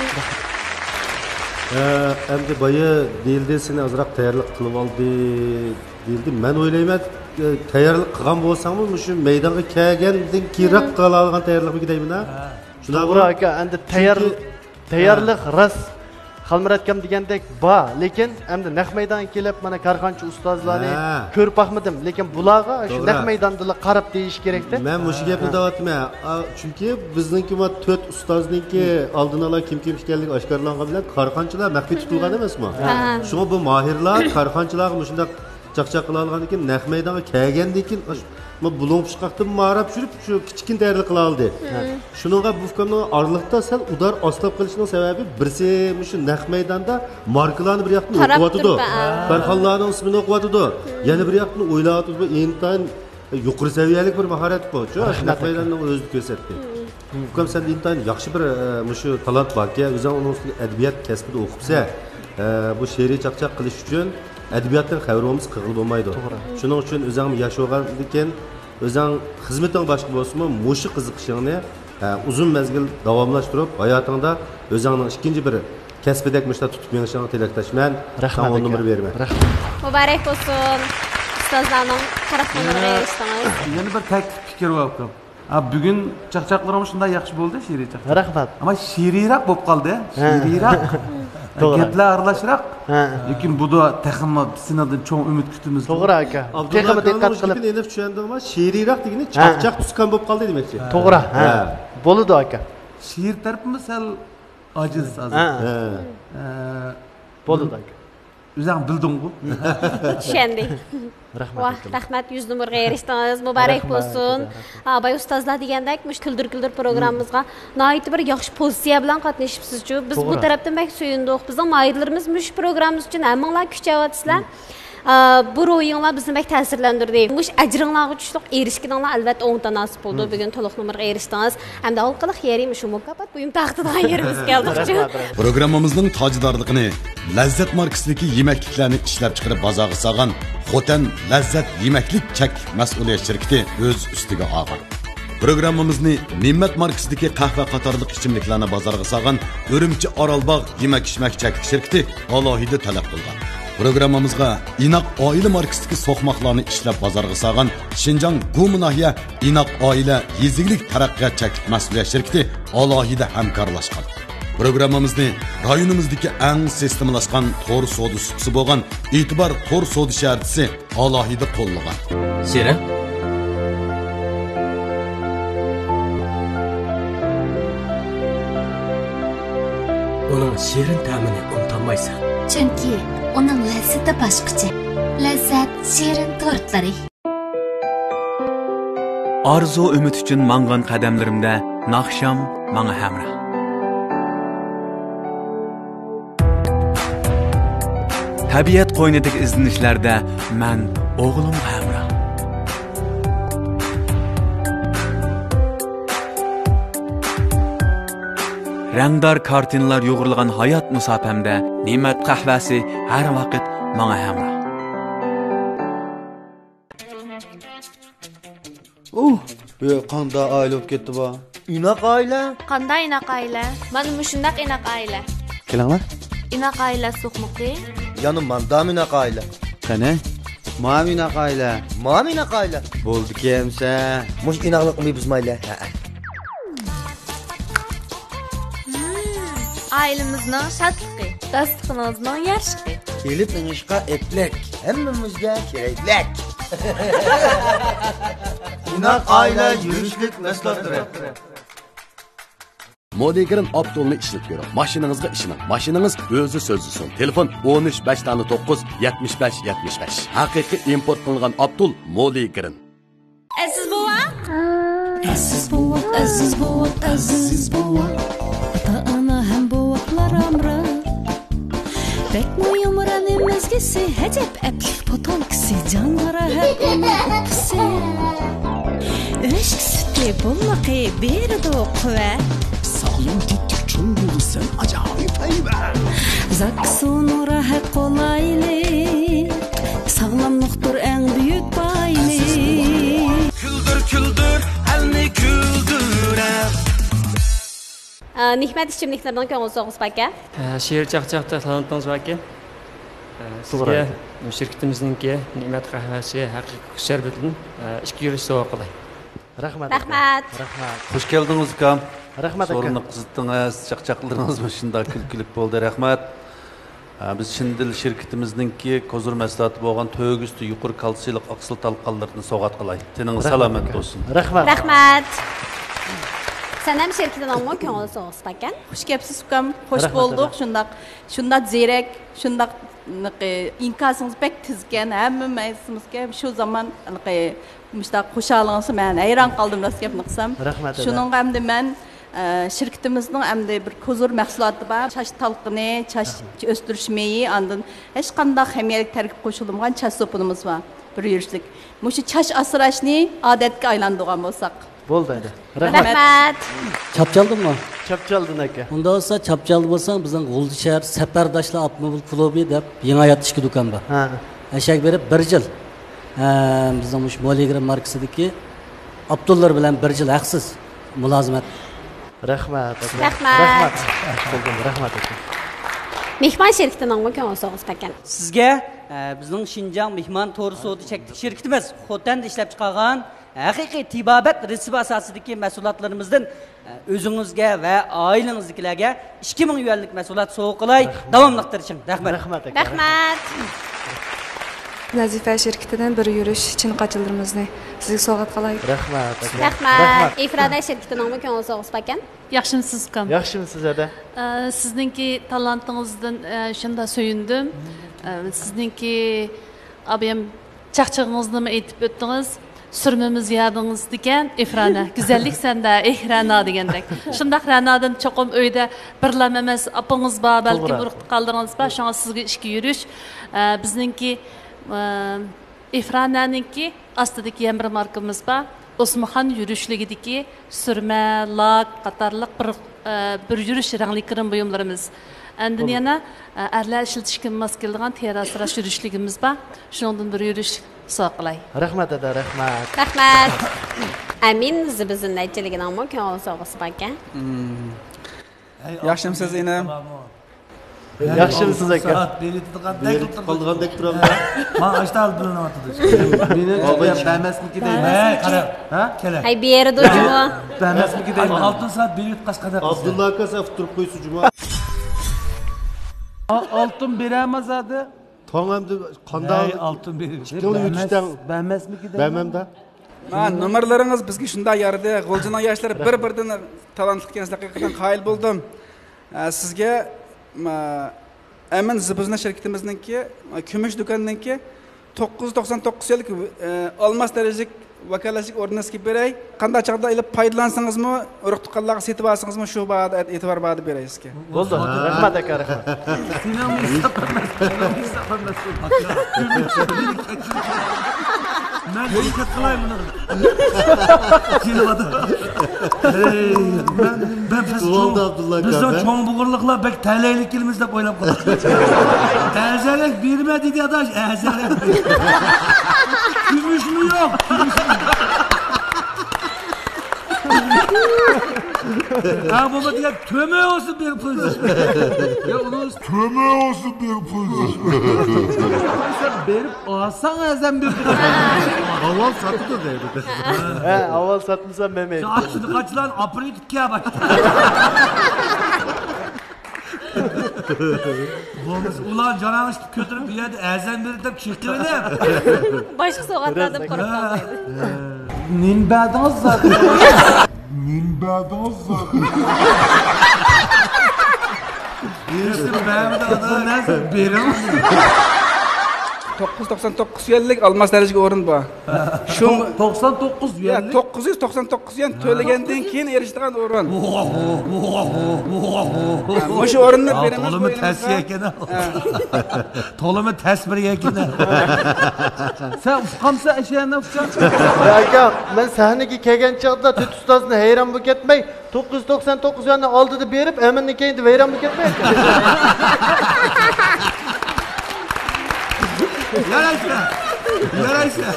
Endi boya deyildi, seni azroq tayyorlik qilib oldi deyildi. Men o'ylayman, tayyorlik qilgan bo'lsam-mu, shu maydonga kelgandan keyinroq qila olgan tayyorlikmi deyman-a? To'g'ri aka, endi tayyorlik ras Xalmuratgam degandek bor, lekin endi naq maydonga kelib, mana karxonchi ustozlarni ko'rib baxmadim, lekin bularga shu naq maydonda qarab deyish kerakda. Men o'sha gapni deyapman. Chunki bizningki 4 ustozningki oldin ola kim ekanligi oshkorlangan bilan karxonchilar maxfiy tutilgan emasmi? Shunga bu mahirlar karxonchilarga shunday chaqchaq qila olgandan keyin naq maydonga kelgandan keyin bulunib chiqaqdan marab yurib shu kichkin tayyorlik qila oldi. Shuningga bu fikrning oraliqda sal udar oslab qolishining sababi birsi shu naq maydonda markalarni bir yoqdan o'qiyotdi. Karxonlarning ismini o'qiyotdi. Yana bir yoqdan o'ylayotdi. Intayin yuqori saviyalik bir mahorat bu. Shu naq maydonning o'zini ko'rsatdi. Hukam sen intayin yaxshi bir shu talant borki, o'zing uning adabiyot kasbida o'qibsa, bu she'riy chaqchaq qilish uchun adabiyotdan xabarimiz qilib bo'lmaydi. Shuning uchun o'zing yashagandan o'zing xizmating boshqa bo'lsa-mu, mushi qiziqishingni uzun mezgil davomlashtirib, hayotingda o'zingning ikkinchi bir kasbidek mushta tutib menishingni tilakdashman. Rahmat numar berman. Muborak bo'lsin. Ustozlarning qarashlarga erishdingiz. Yana bir taklif fikr bor. Bugun chaqchaqlarimiz shunday yaxshi bo'ldi, she'riy chaqchaq. Rahmat. Ammo she'riyroq bo'lib qoldi, she'riyroq. Gaplar aralashroq. Lekin bu da taxminni sinadan cho'ng umid kutamiz. To'g'ri aka. Texnika diqqat qilib endi tushundimmi? She'riyroq degani chaqchaq tuskan bo'lib qoldi demakchi. To'g'ri. Bo'ldi aka. She'r tarafimiz sal ojiz hozir. Bo'ldi aka. O'zing bilding-ku. Tushundik. Rahmat. Rahmat 100 numaraga erishdingiz. Muborak bo'lsin. Bay ustozlar degandek, mush kuldir programmamizga nihoyat bir yaxshi pozitsiya bilan qatnashibsiz-ku. Biz bu tarafdan bak suyundik. Bizning mayillarimiz mush programmamiz uchun hammanglar kuchayotsizlar. Bu ro'yinglar bizni bak ta'sirlantirdi. Mush ajringlarga tushliq erishganinglar albatta o'ngda nasib bo'ldi. Bugun to'liq numaraga erishdingiz. Hamda orqali yerim shu mukofot buyum taqdidan yerimiz keldi. Programmamizning tojdorligini Lazzat markasidagi yemekliklarni ishlab chiqarib bozorga solgan Xotan Lazzat yemeklik chek mas'uliyat shirkati o'z ustiga olgan. Programmamizni Ne'mat markasidagi qahva qatorliq ichimliklarni bozorga solgan Urumchi Orolbog' yemak-ichmak chek shirkati alohida talab qilgan. Programmamizga Inoq oila markasidagi so'qmoqlarni ishlab bozorga solgan Shinjong Guminahiya Inoq oila yeziglik taraqqiyot chek mas'uliyat shirkati alohida hamkorlashgan. Programmamizni rayonimizdagi eng sistemalashgan to'r savdo suqisi bo'lgan E'tibor to'r savdo shartisi alohida qo'llagan. Sera? Uning shirin ta'mini unutammaysan. Chunki uning lazzati boshqacha. Lazzat shirin tortlari. Arzu umid uchun mangan qadamlarimda naqsham menga hamroh. Tabiat qo'ynidagi izlanishlarda men o'g'lim hamroh. Rangdor kartinalar yo'g'rilgan hayot musofamda Ne'mat qahvasi har vaqt menga hamroh. Qanday oila bo'lib ketdi bu? Inoq oila? Qanday inoq oila? Mana shundaq inoq oila. Kelinglar. İnak aile so'qmoqi. Yanım manda minak aile. Qani? Mamina qayla. Mamina aile. Bo'ldi kimsa. Muş inaklık mı bizmayla? Ailemizning shatliqi, dasturxonimizning yaxshisi. Kelip inişka eplek. Hemmimizge kereklek. İnak aile yürüyüşlük meslekleri. Modegirin Abdulni ishlab ko'ring. Mashinangizga ishining. Mashinangiz o'zi so'zlisin. Telefon 13 509 75 75. Haqiqiy import qilingan Abdul Modegirin. Aziz bova. Aziz bova, aziz bova, aziz bova. Ta-ana ham bovaqlar amra. Bekmo yumran emizgisi, hajab aplik potonkisi, janlara hep unutupsi. Öşk sütli bulmaqi berdi quvvat. Sağlam tetik çöl bulursan acayip hayvan. Zaksonu rahat qolaylik, sağlamlıqdır en büyük baylik. Küldür küldür elni küldürem. Nihmat ichimliklardan ko'ngil so'g'is aka. She'r chaqchaqda talantimiz bor ekan. Sizga shirkatimizningki Ne'mat qahvasi haqiqiy sharbatini ishga yurish sovg'a qilay. Rahmat. Rahmat. Xush keldingiz ukam. Rahmat aka. Sorunni qizittınız, chaqchaqlaringiz shunda kulib bo'ldi. Rahmat. Biz Shindil shirkatimizningki Kozur maslahati bo'lgan to'g'usti yuqori kalsiylik oqsil talqonlarini sovg'at qilay. Teningiz salomat bo'lsin. Rahmat. Rahmat. Sen ham şirketidan mı ko'ngil so'g'is aka? Xush kelibsiz ukam. Xush bo'ldik. Shundaq zerek, shundaq inkasınız pek tizken, hammamizga shu zaman müştaq xo'shallig'ingizni men hayron qoldim rost gapni qilsam. Rahmat. Shuning hamda men şirketimizning hamda bir kozur mahsuloti bor. Chash talqini, chash o'stirish meyi, ondan hech qanday ximiyalik tarkib qo'shilmagan chash sopimiz bor. Bir yurishlik. Mushu chash asrashni odatga aylantirgan bo'lsak. Bo'ldi. Rahmat. Chapchaldingmi? Chapchaldin aka. Unda olsa chapchaldi bo'lsang, bizning G'uldi shahar Safardoshlar avtomobil klubi deb yangi hayot ishki do'kon bor. Ha. Ashak berib 1 yil. Bizning mush Moligrim markasidagi Abdullar bilan 1 yil haqsiz mulozimat. Rahmat. Rahmat. Rahmat aka. Mehmon shirkatidan mı ko'ngil so'g'is aka? Sizga bizning Shinjang mehmon to'g'ri savdo shirkatimiz Xo'tanda ishlab chiqargan haqiqiy tibobat retsepti asosidagi mahsulotlarimizdan o'zingizga va oilangizdagilarga 2000 yuanlik mahsulot sovg'a qilay, davomli tirishing. Rahmat. Rahmat aka. Rahmat. Nazifa shirkatidan bir yurish chin qochildirimizni sizga sovg'a qilay. Rahmat aka. Rahmat. Ifrada shirkatidan mı ko'ngil so'g'is aka? Yaxshimisiz ukam? Yaxshimisiz ada? Sizningki talantingizdan shunda so'yindim. Sizningki abim chaqchig'ingizni aytib o'tdingiz. Sürmemiz yadınız diken Efrana, güzellik sende Ehrana degandek. Şundaq Rana'dan çoqum öyde birlememiz apınız ba, belki buruqti qaldırınız ba, şuna sizge işki yürüyüş. Bizninki Efrana'nınki astadaki yemir markamız ba, Osmanhan yürüyüşligideki sürme, lak, qatarlıq bir yürüyüş rəngli kırım buyumlarımız. Əndin yana ərlər işiltişkin maskeldiğen terasıraş yürüyüşligimiz ba, şundan bir yürüyüş soqlay. Rahmat ada, rahmat. Rahmat. Amin bizning aytchiligidan mı ko'ngil so'g'is aka? Yaxshimisiz enam? Yaxshimisiz aka. Soat belirtib qolgandek turam. Ha, ashtal bilinyapti. Meni ba'masniki deyman. Qara. Ha? Kela. Hay berdi juma. Ba'masniki deyman. 6 soat belirtib qasqada. Abdulla aka saf turib qo'ysiz juma. Oltin beramiz adi. To'ng'amda qanday oltin berib. Ba'masmiki deyman. Ba'mamda. Nomerlaringiz bizga shunday yardi. G'o'ljina yoshlari bir-biridan talantli ekansiz, haqiqatan qoyil bo'ldim. Sizga Amin Zibuzna shirkatimizningki kumush do'konininki 999 yillik olmos darajalik vakolatlik o'rnasiga beray. Qanday chaqda ilib foydalansangizmi, urug' tuqqanlarga setib olsangizmi, shu ba'da e'tibor ba'da beray sizga. Bo'ldi. Rahmat aka, rahmat. Ben dikkat kılayım bunu. Kelmadı. Ben bizden çoğun buğurlukla pek teleylik kelimizde boylap kaldım. Ezelik birime dedi adaş, ezelik. Gümüş mü yok? Ha baba diye töme olsun bir koyacağız. Ya onu töme olsun bir koyacağız. Sen berip alsan azam bir. Aval satıdı dedi. He aval satmışsan memeyi. Aç şunu kaç lan apırı tutkiye bak. Ulan canağını götürüp bir yerde azam bir de çekiverim. Başka sokaklarda korup kalmaydı. Ninbadaz zaten. Ninbadaz zaten. İşte ben de adı nasıl berim? 999 yillik almas darajaga o'rin bor. Shu 99 yillik. 999 yen to'lagandan keyin erishadigan o'rin. O'sha o'rinni beramiz. To'limi tasfiya ekan. To'limi tasbir ekan. Sen ufqamsa ashiyani ufqam. Aka, men sahnaga kelgan chaqda tut ustozni hayron bo'lib ketmay 999 yonni oldida berib, aminni keyinda hayron bo'lib ketmay. Yaraysa.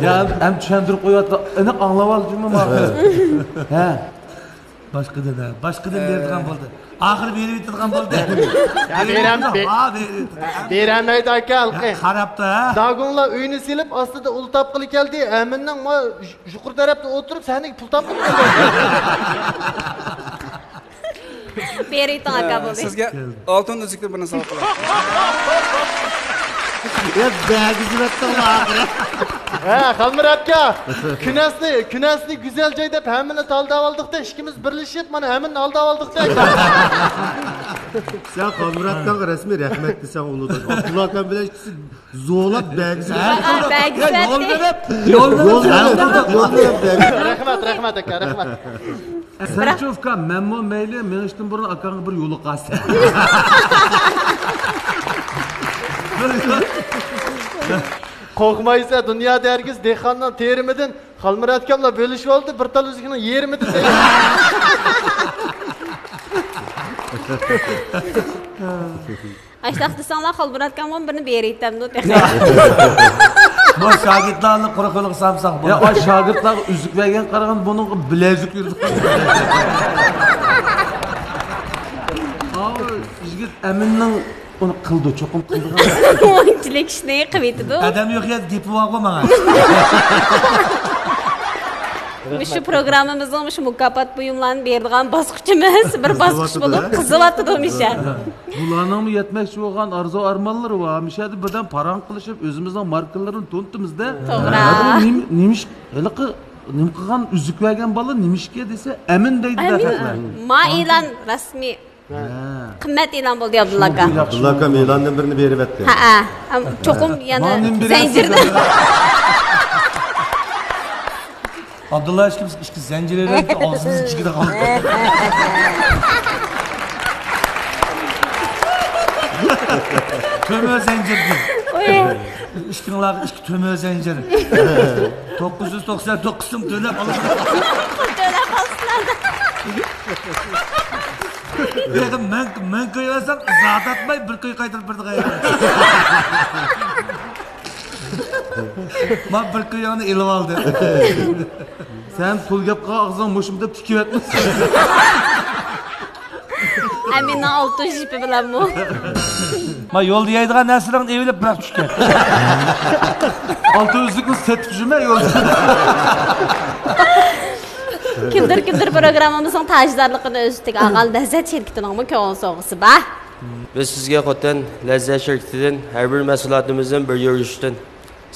Ya hem tushuntirib qo'yapti. Aniq anglab oldingmi ma'qul? Ha. Başqadan beradigan bo'ldi. Oxir berib yetadigan bo'ldi. Beramaydi aka, alqi. Qarabda. Dagonlar uyini silib, ostida ul topqili keldi. Aminning yuqori tarafda o'tirib, sahnaga pul topib keldi. Beraydi aka bo'ldi. Sizga oltin uzukni birini sovg'a qilaman. Ya bag'izratdan oxiri. Ha, Xalmir aka. Kunasni güzel joyda hammani taldab oldik-da, ikkimiz birlashib, mana hammani aldab oldik-da. Sen Xalmir akaga rasmiy rahmat desang uludan. Abdullah aka bilan ikkisi zo'lab bag'izrat. Yo'l berib. Rahmat aka, rahmat. Sanchuvka, menmo mayli, men ishdan burun akangga bir yo'li qasdi. Qo'rqmaysa, dunyoda herkes dehqondan terimidan Xalmir akamlar bo'lishib oldi, bir tal o'zigini yermidi. Aştaq desanlar xalburatkamon birini beraytamdi. Bu şagirdlarni quruqliq samsaq. Ya o şagirdlar üzük vergen qaragan bunun bilezik yurdi. Aa, yigit Aminning onu qildi, cho'qim qildi. O'yinchilik ishni qilibdi. Adam yo'q ya, depi voqo menga. Shu programmamizning shu mukofot buyumlarini beradigan bosqichimiz bir bosqich bo'lib qizyapti demisha. Bularning yetmoqchi bo'lgan arzu armonlari va mishadi birdan parang qilishib o'zimizning markalarini to'ntimizda. To'g'ri. Nimish haliqi nim qilgan uzuk vergan bola nimishga desa amin deydi dafaqlar. Ma e'lon rasmiy. Qimmat e'lon bo'ldi Abdulla aka. Abdulla aka e'londan birini berib etdi. Ha, cho'qim yana zanjirda. Abdullah ishki zanjirlarni og'zimiz ichida qoldi. Tömö zanjirdi. İşkinlar işki tömö zanjiri. 999 so'm to'lab olishdi. To'lab olsinlar. Lekin men qo'yasam zot atmay bir qo'y qaytarib birdi qaytarib. Men bir qo'yni ilib oldi. Sen pul gap qilgan mushimda tikib etmas. Amina oltin jipi bilan bu. Ma yo'l deydigan narsalarni evilib biroq tushgan. Oltin o'zlikni setib yurma yo'lda. Kimdir programmamizning tajdorligini o'ziga olgan Lazzat shirkatining ko'ngil sovg'asi bor. Biz sizga qo'tan Lazzat shirkatidan har bir mahsulotimizdan bir yurishdan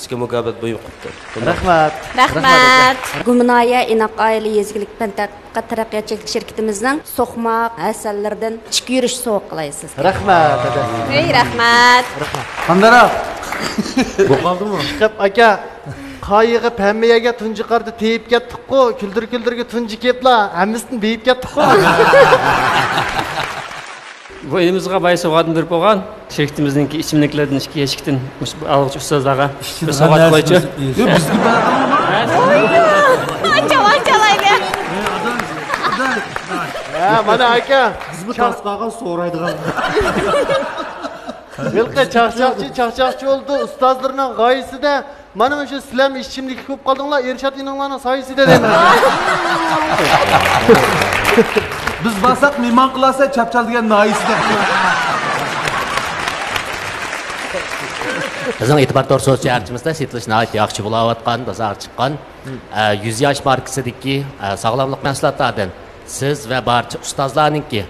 sizga mukofot buyum qildik. Rahmat. Rahmat. Gumnoya inoq oila yezgilik tadqiqot taraqqiyotchilik shirkatimizning so'qmoq asallaridan ichki yurish sovg'a qilaysiz. Rahmat. Ey rahmat. Qandara. Bu qoldimi? Chiqib aka, qayiga pammiyaga tunji qarda teyib ketdik-ku, kuldirga tunji keplar, hammasini beyib ketdik-ku. Bu elimizga boy sovg'atni berib qo'ygan shirkatimizningki ichimliklardan ikki eshikdan alg'ich ustozlarga bir sovg'at qo'ychi. Bizga Ancha-anchalaydi. Ha, mana aka, biz bu tasqaga so'raydigan. Bilqi chaqchaqchi oldi, ustozlarning g'oyasida Mana şu sizler işçimlikki ko'p qoldinglar, Ershad ininglarning soyasida deyman. Biz basak mehmon qilasa chapchal degan noisida. Bizning e'tibor to'r so'z jarchimizda setilish nihoyat yaxshi bo'layotgan, dozor chiqqan 100 yosh markasidagi sog'lomlik mahsulotlardan siz va barcha ustozlarningki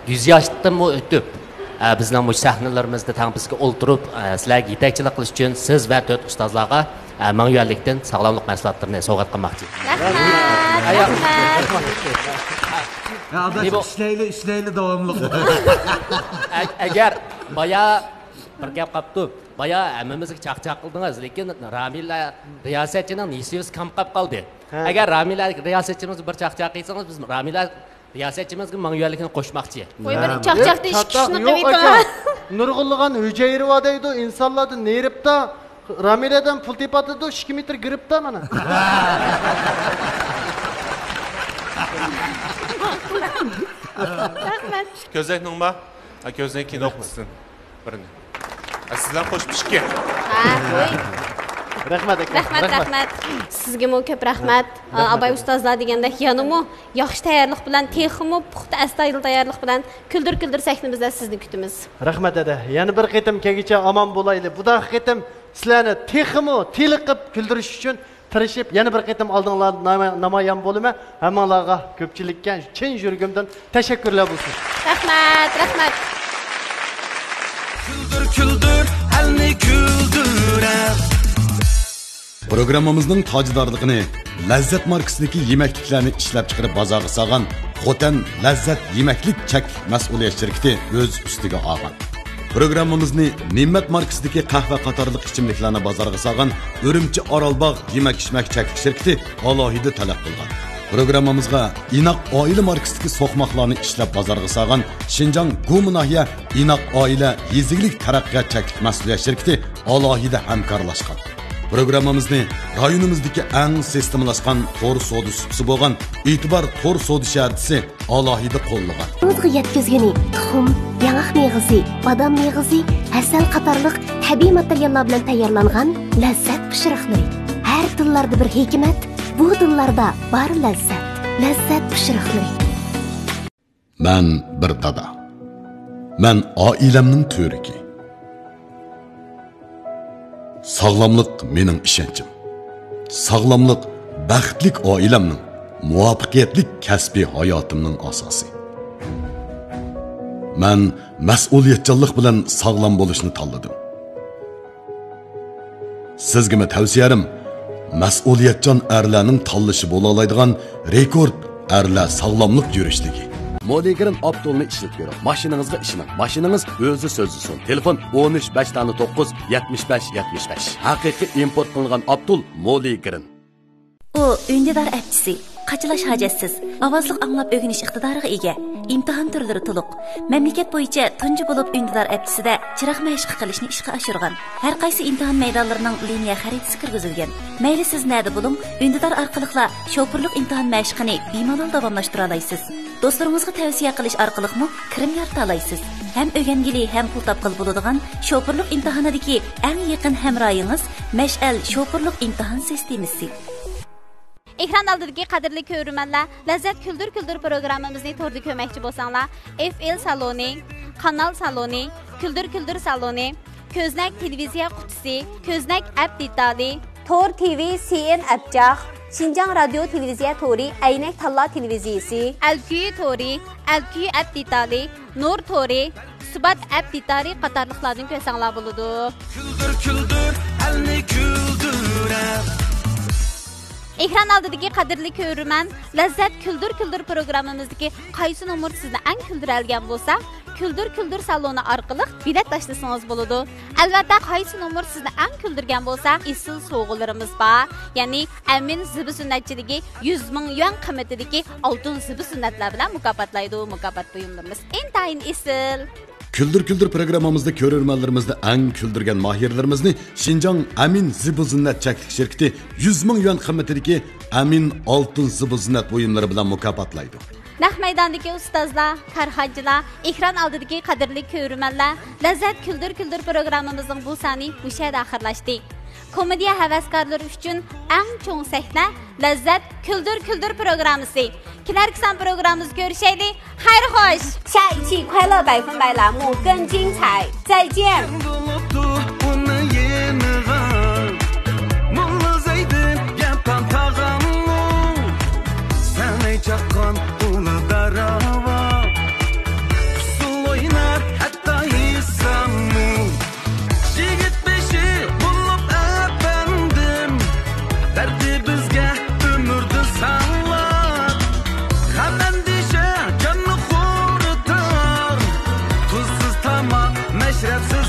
100 yoshdan o'tib bizning bu sahnalarimizda tang bizga o'ltirib sizlarga yetakchilik qilish uchun siz va 4 ustozlarga Mangyuanlikdan sog'lomlik mahsulotlarini sovg'a qilmoqchi. Rahmat. Ishlayli davomli. Agar boya bir gap qapti. Boya hammamizga chaqchaq qildingiz, lekin Ramila riyosatchining nesiz kam qolib qoldi. Agar Ramila riyosatchimiz bir chaqchaq qilsangiz, biz Ramila riyosatchimizga Mangyuanlikni qo'shmoqchi. Qo'y bir chaqchaqda ish kishini qilib Nurg'ulg'an hujayri va deydi, insonlarni neribda Ramiladan pul tepatdi, 2 metr giribdi mana. Rahmat. Ko'zakning bor? Ko'zak kino o'qisin. Birini. Sizlar qo'shib pishki. Ha, qo'y. Rahmat. Rahmat. Sizga mo ko'p rahmat. Abay ustozlar deganda yanimo yaxshi tayyorlik bilan, texmo puxta astoydil tayyorlik bilan kuldir sahnamizda sizni kutamiz. Rahmat ada. Yana bir qitim kelgicha omon bo'layli. Bu da qitim sizlarni texmo teliqib kuldirish uchun tirishib yana bir qitim oldinglar namoyon bo'limi. Hammalarga ko'pchilikka chin yuragimdan tashakkurlar bo'lsin. Rahmat. Kuldir, elni kuldirar. Programmamızning tajdorligini Lazzat markasidagi yemekliklarni ishlab chiqarib bozorga solgan Xotan Lazzat yemaklik chak mas'uliyat shirkati o'z ustiga olgan. Programmamizni Ne'mat markasidagi qahva qatorliq ichimliklarni bozorga solgan Urumchi Orolbog' yemak-ichmak chak shirkati alohida talab qilgan. Programmamizga Inoq oila markasidagi so'qmoqlarni ishlab bozorga solgan Shinjong Guminahiya Inoq oila yeziglik taraqqiyot chak mas'uliyat shirkati alohida hamkorlashgan. Programmamizni rayonimizdagi eng sistemlashgan to'r savdo supsi bo'lgan E'tibor to'r savdo shaharchisi alohida qo'llagan. O'zga yetkazgani tuxum, yang'oq meg'izi, badam meg'izi, asal qatorliq tabiiy materiallar bilan tayyorlangan lazzat pishiriqlari. Har tillarda bir hikmat, bu tillarda bor lazzat. Lazzat pishiriqlari. Men bir dada. Men oilamning to'riki. Sağlamlık mening ishonchim. Sağlamlık baxtlik oilamning, muvaffaqiyatli kasbiy hayotimning asosi. Men mas'uliyatchanlik bilan sağlam bo'lishni tanladim. Sizga tavsiyam mas'uliyatchan erlarning tanlashi bo'la oladigan rekord erlar sağlamlık yurishligi. Moligrin Abdulni ishlab ko'ring. Mashinangizga ishining. Mashinangiz o'zi so'zlisin. Telefon 13 75 Haqiqiy import qilingan Abdul Moligrin. U ündidar apchisi, qachilash hajatsiz, ovozliq anglab o'rganish iqtidoriga ega. İmtihon turlari to'liq. Mamlakat bo'yicha tunji bo'lib ündidar apchisida chiroq mashq qilishni ishga oshirgan. Har qaysi imtihon maydonlarining liniya xaritasi kirgizilgan. Mayli siz nada bo'ling, ündidar orqali shofirlik imtihon mashqini bemalol davomlashtira olasiz. Do'stlaringizga tavsiya qilish orqali kirim yarata olasiz. Hem o'rgangili, hem pul topqil bo'ladigan shofirlik imtihonidagi eng yaqin hamroyingiz Mash'al shofirlik imtihon sistemasi. Ekran oldidagi qadrli ko'ruvchilar, Lazzat kuldir programmamizni to'rda ko'makchi bo'lsanglar, FL saloni, kanal saloni, kuldir saloni, ko'znak televiziya qutisi, ko'znak app detali, Tor TV CN abjaq, Xinjiang radio televiziya tori, Aynak Talla televiziyasi, LQ tori, LQ app detali, Nur tori, Subat app detali qatorliqlardan ko'rsanglar bo'ladi. Kuldir, elni kuldirar. Ekran oldidagi qadrli ko'ruvchiman, Lazzat kuldir programmamizdagi qaysi nomer sizni eng kuldiralgan bo'lsa, kuldir saloni orqali bilet tashlasangiz bo'ladi. Albatta, qaysi nomer sizni eng kuldirgan bo'lsa, isil sovg'alarimiz bor. Ya'ni Amin zibi sunnatchiligi 100 ming yuan qiymatidagi oltin zibi sunnatlar bilan mukofotlaydi. Mukofot buyumlarimiz intayin isil. Kuldir programmamızda ko'rurmanlarimizda eng kuldirgan mahirlarimizni Xinjiang Amin zibi sunnat chaklik shirkati 100 ming yuan qiymatidagi Amin oltin zibi sunnat buyumlari bilan mukofotlaydi. Naq maydondagi ustozlar, karxonchilar, ekran oldidagi qadrli ko'ruvchilar, Lazzat kuldir programmamizning bu soni o'sha yerda oxirlashdi. komediya havaskorlari uchun eng cho'ng sahna Lazzat Küldür Küldür programmasi. Kelarki san programımızı görüşeydi. Hayır hoş. 下一期快乐100%栏目更精彩，再见。 Çakan ulu darava Pusul oynar hatta insanı Jigit beşi bulup efendim Derdi bizge ömürdü sallar Hemen dişe canını kurutar Tuzsuz tamam meşrepsiz